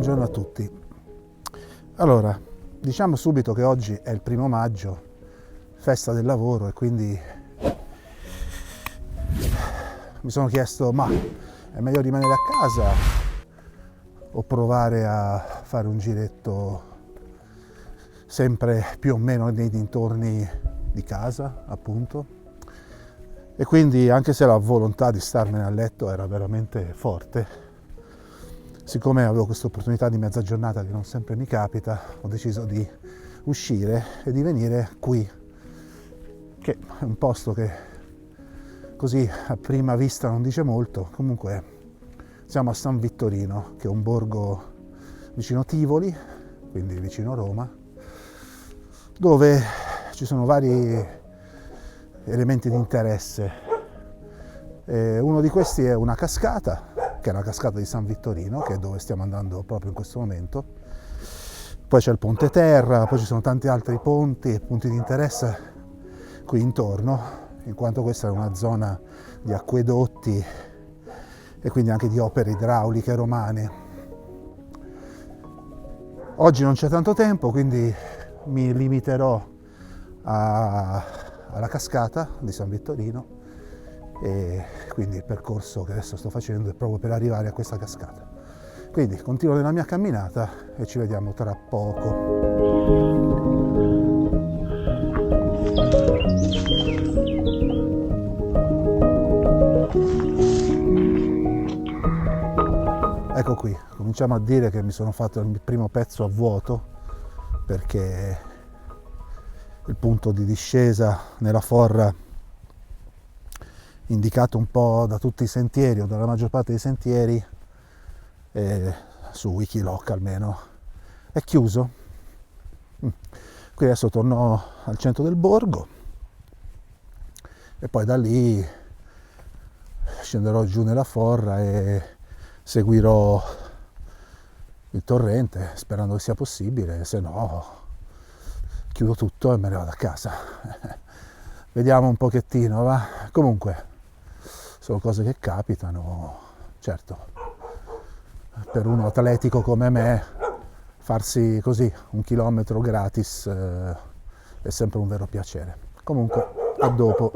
Buongiorno a tutti. Allora, diciamo subito che oggi è il 1° maggio, festa del lavoro, e quindi mi sono chiesto, ma è meglio rimanere a casa o provare a fare un giretto sempre più o meno nei dintorni di casa, appunto. E quindi, anche se la volontà di starmene a letto era veramente forte, siccome avevo questa opportunità di mezza giornata che non sempre mi capita, ho deciso di uscire e di venire qui, che è un posto che così a prima vista non dice molto. Comunque siamo a San Vittorino, che è un borgo vicino Tivoli, quindi vicino Roma, dove ci sono vari elementi di interesse. Uno di questi è una cascata, che è la cascata di San Vittorino, che è dove stiamo andando proprio in questo momento. Poi c'è il Ponte Terra, poi ci sono tanti altri ponti e punti di interesse qui intorno, in quanto questa è una zona di acquedotti e quindi anche di opere idrauliche romane. Oggi non c'è tanto tempo, quindi mi limiterò alla cascata di San Vittorino, e quindi il percorso che adesso sto facendo è proprio per arrivare a questa cascata. Quindi continuo nella mia camminata e ci vediamo tra poco. Ecco qui, cominciamo a dire che mi sono fatto il primo pezzo a vuoto, perché il punto di discesa nella forra indicato un po' da tutti i sentieri o dalla maggior parte dei sentieri, su Wikiloc almeno, è chiuso. Qui adesso torno al centro del borgo e poi da lì scenderò giù nella forra e seguirò il torrente, sperando che sia possibile, se no chiudo tutto e me ne vado a casa. Vediamo un pochettino, va? Comunque sono cose che capitano. Certo, per uno atletico come me farsi così 1 chilometro gratis è sempre un vero piacere. Comunque, a dopo.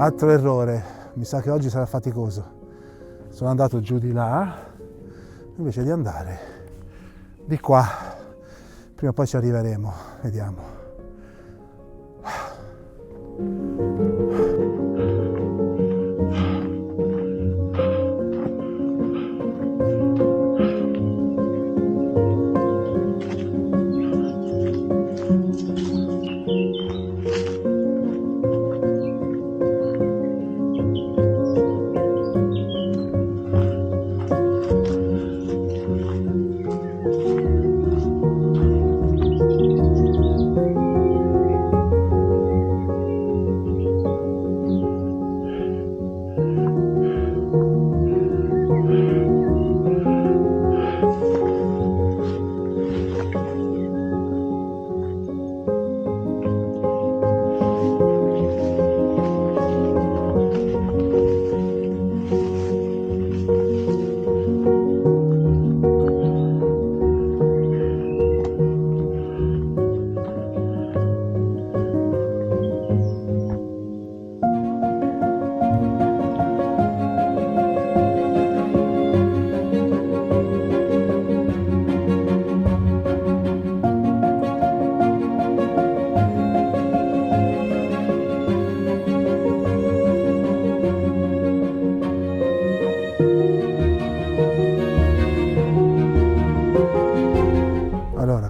Altro errore, mi sa che oggi sarà faticoso. Sono andato giù di là invece di andare di qua. Prima o poi ci arriveremo, vediamo.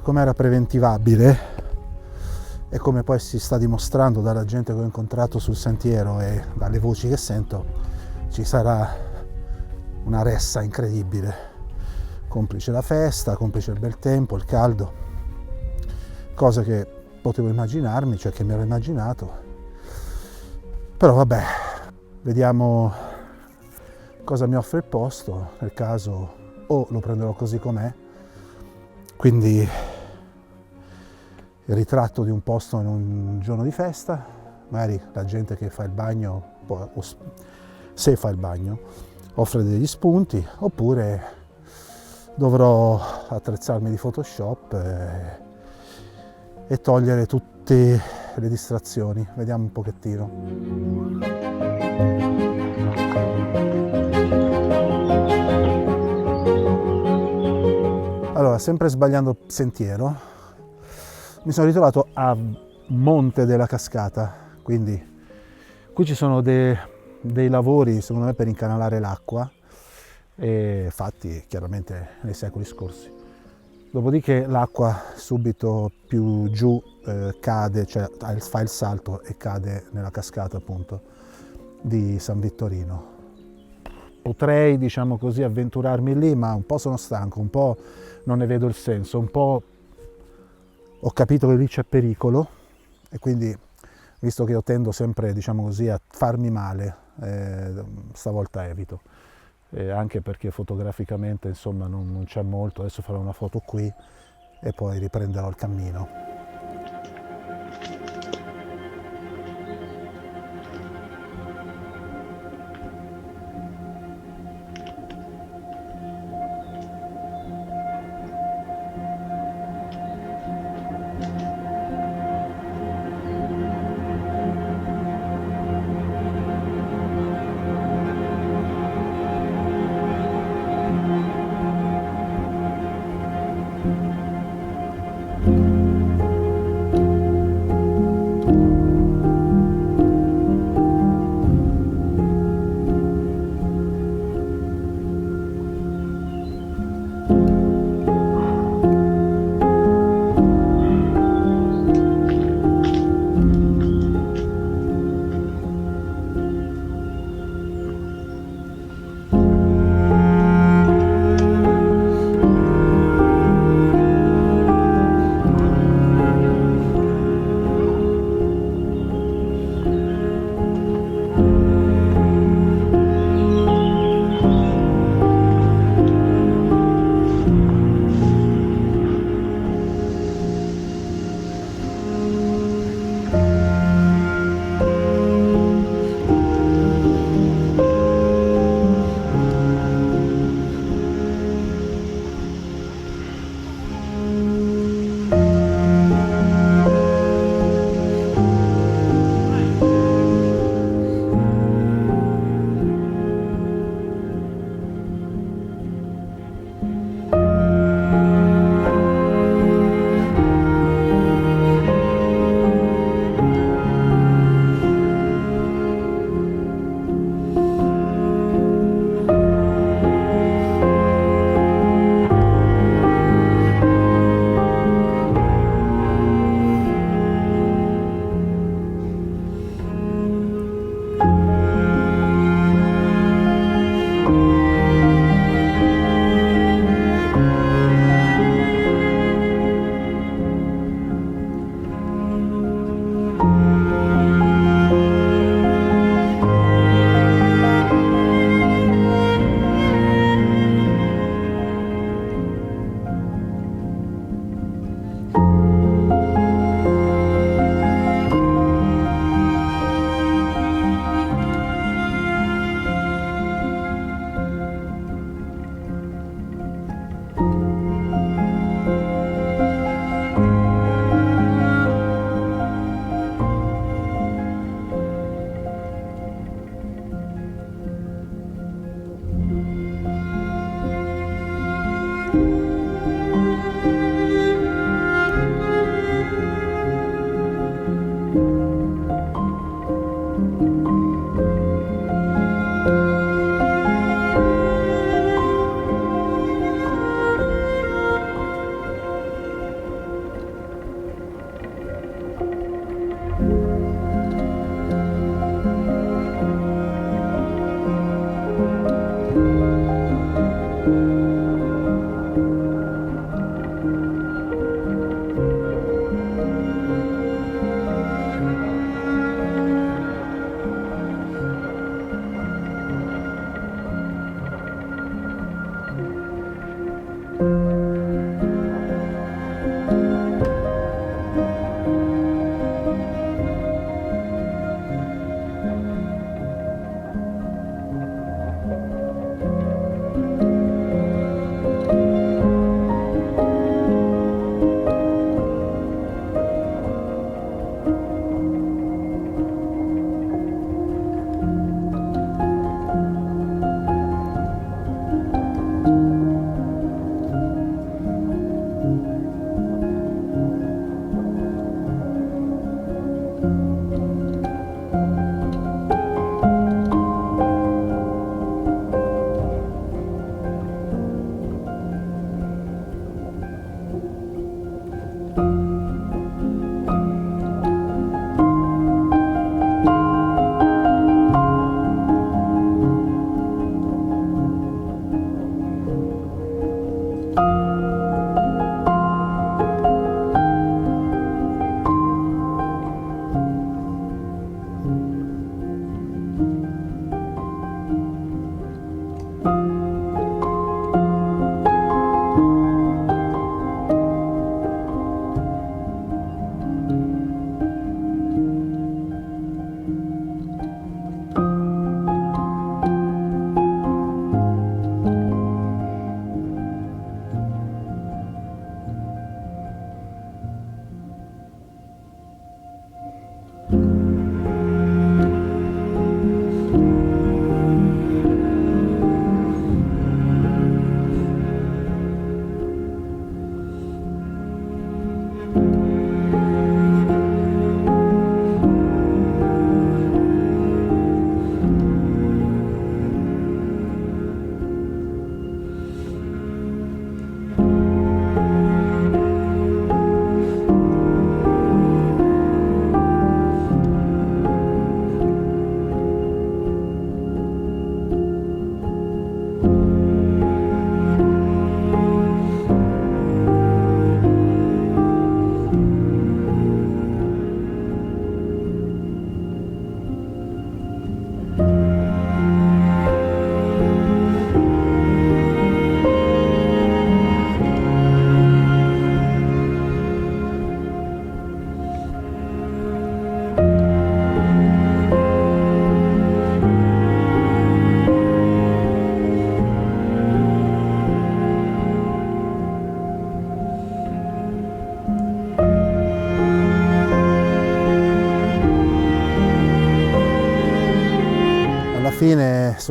Come era preventivabile e come poi si sta dimostrando dalla gente che ho incontrato sul sentiero e dalle voci che sento, ci sarà una ressa incredibile, complice la festa, complice il bel tempo, il caldo, cose che potevo immaginarmi, cioè che mi ero immaginato. Però vabbè, vediamo cosa mi offre il posto, nel caso o lo prenderò così com'è, quindi il ritratto di un posto in un giorno di festa, magari la gente che fa il bagno, se fa il bagno, offre degli spunti, oppure dovrò attrezzarmi di Photoshop e togliere tutte le distrazioni. Vediamo un pochettino. Allora, sempre sbagliando sentiero, mi sono ritrovato a monte della cascata, quindi qui ci sono dei lavori secondo me per incanalare l'acqua, fatti chiaramente nei secoli scorsi. Dopodiché l'acqua subito più giù cade, cioè fa il salto e cade nella cascata appunto di San Vittorino. Potrei, diciamo così, avventurarmi lì, ma un po' sono stanco, un po' non ne vedo il senso, un po' ho capito che lì c'è pericolo e quindi, visto che io tendo sempre, diciamo così, a farmi male, stavolta evito. Anche perché fotograficamente, insomma, non c'è molto. Adesso farò una foto qui e poi riprenderò il cammino.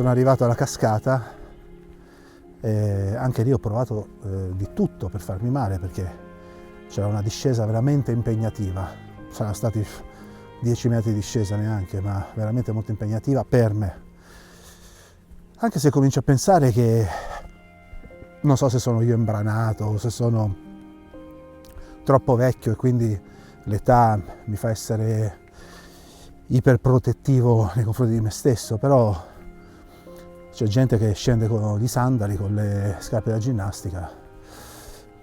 sono arrivato alla cascata, anche lì ho provato di tutto per farmi male, perché c'era una discesa veramente impegnativa, saranno stati 10 metri di discesa neanche, ma veramente molto impegnativa per me. Anche se comincio a pensare che non so se sono io imbranato o se sono troppo vecchio e quindi l'età mi fa essere iperprotettivo nei confronti di me stesso, però c'è gente che scende con i sandali, con le scarpe da ginnastica.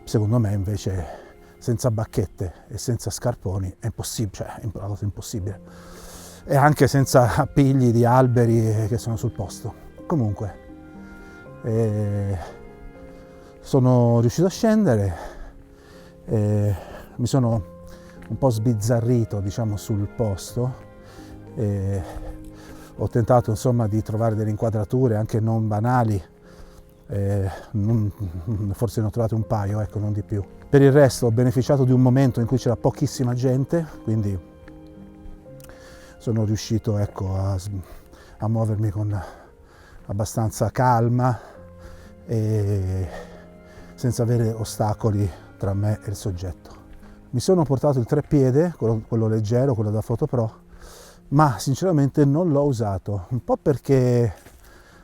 Secondo me invece senza bacchette e senza scarponi è impossibile, cioè è una cosa impossibile. E anche senza appigli di alberi che sono sul posto. Comunque sono riuscito a scendere, mi sono un po' sbizzarrito, diciamo, sul posto. Ho tentato insomma di trovare delle inquadrature anche non banali, forse ne ho trovato un paio, ecco, non di più. Per il resto ho beneficiato di un momento in cui c'era pochissima gente, quindi sono riuscito, ecco, a muovermi con abbastanza calma e senza avere ostacoli tra me e il soggetto. Mi sono portato il treppiede, quello leggero, quello da FotoPro, ma sinceramente non l'ho usato, un po' perché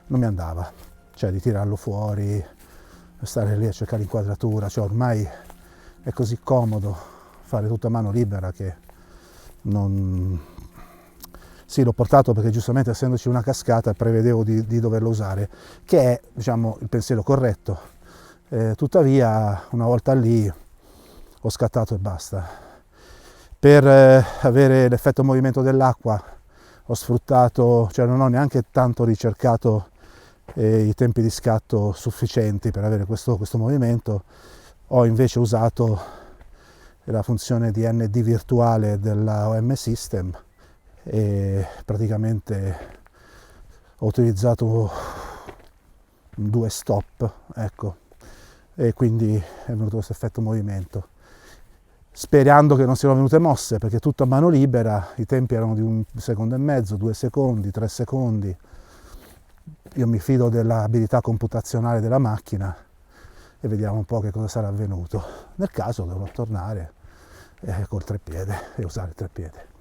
non mi andava, cioè di tirarlo fuori, stare lì a cercare inquadratura, cioè ormai è così comodo fare tutto a mano libera che non... Sì, l'ho portato perché giustamente essendoci una cascata prevedevo di doverlo usare, che è, diciamo, il pensiero corretto. Tuttavia una volta lì ho scattato e basta. Per avere l'effetto movimento dell'acqua ho sfruttato, cioè non ho neanche tanto ricercato i tempi di scatto sufficienti per avere questo movimento. Ho invece usato la funzione di ND virtuale della OM System e praticamente ho utilizzato 2 stop, ecco, e quindi è venuto questo effetto movimento, sperando che non siano venute mosse, perché tutto a mano libera, i tempi erano di 1,5 secondi, 2 secondi, 3 secondi. Io mi fido dell'abilità computazionale della macchina e vediamo un po' che cosa sarà avvenuto. Nel caso dovrò tornare col treppiede e usare il treppiede.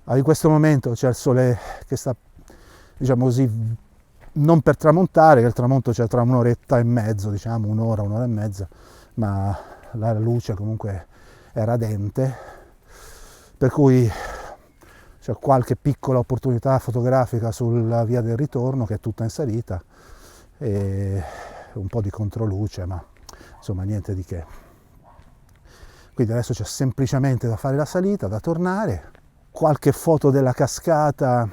In questo momento c'è il sole che sta, diciamo così, non per tramontare, che il tramonto c'è tra un'oretta e mezzo, diciamo, un'ora e mezza, ma la luce comunque è radente, per cui c'è qualche piccola opportunità fotografica sulla via del ritorno che è tutta in salita e un po' di controluce, ma insomma niente di che. Quindi adesso c'è semplicemente da fare la salita, da tornare. Qualche foto della cascata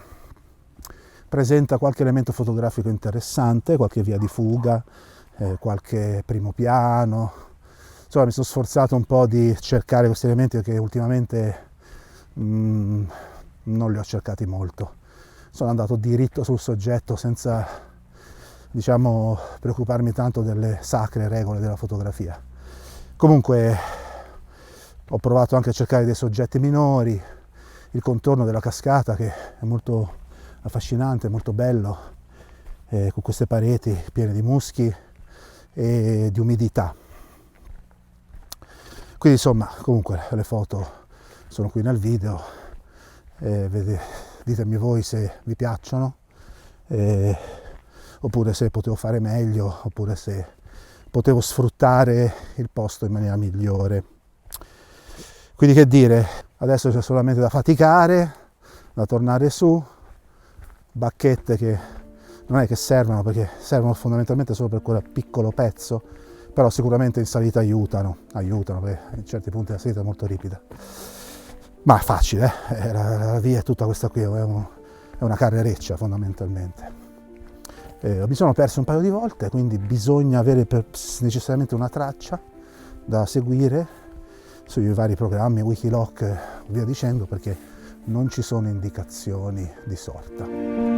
presenta qualche elemento fotografico interessante, qualche via di fuga, qualche primo piano. Insomma, mi sono sforzato un po' di cercare questi elementi perché ultimamente non li ho cercati molto. Sono andato diritto sul soggetto senza, diciamo, preoccuparmi tanto delle sacre regole della fotografia. Comunque ho provato anche a cercare dei soggetti minori, il contorno della cascata che è molto affascinante, molto bello, con queste pareti piene di muschi e di umidità. Quindi insomma, comunque le foto sono qui nel video, ditemi voi se vi piacciono, oppure se potevo fare meglio, oppure se potevo sfruttare il posto in maniera migliore. Quindi che dire, adesso c'è solamente da faticare, da tornare su, bacchette che non è che servono, perché servono fondamentalmente solo per quel piccolo pezzo, però sicuramente in salita aiutano perché in certi punti la salita è molto ripida. Ma è facile, la via è tutta questa qui, è una carrereccia fondamentalmente. Mi sono perso un paio di volte, quindi bisogna avere necessariamente una traccia da seguire sui vari programmi, Wikiloc, via dicendo, perché non ci sono indicazioni di sorta.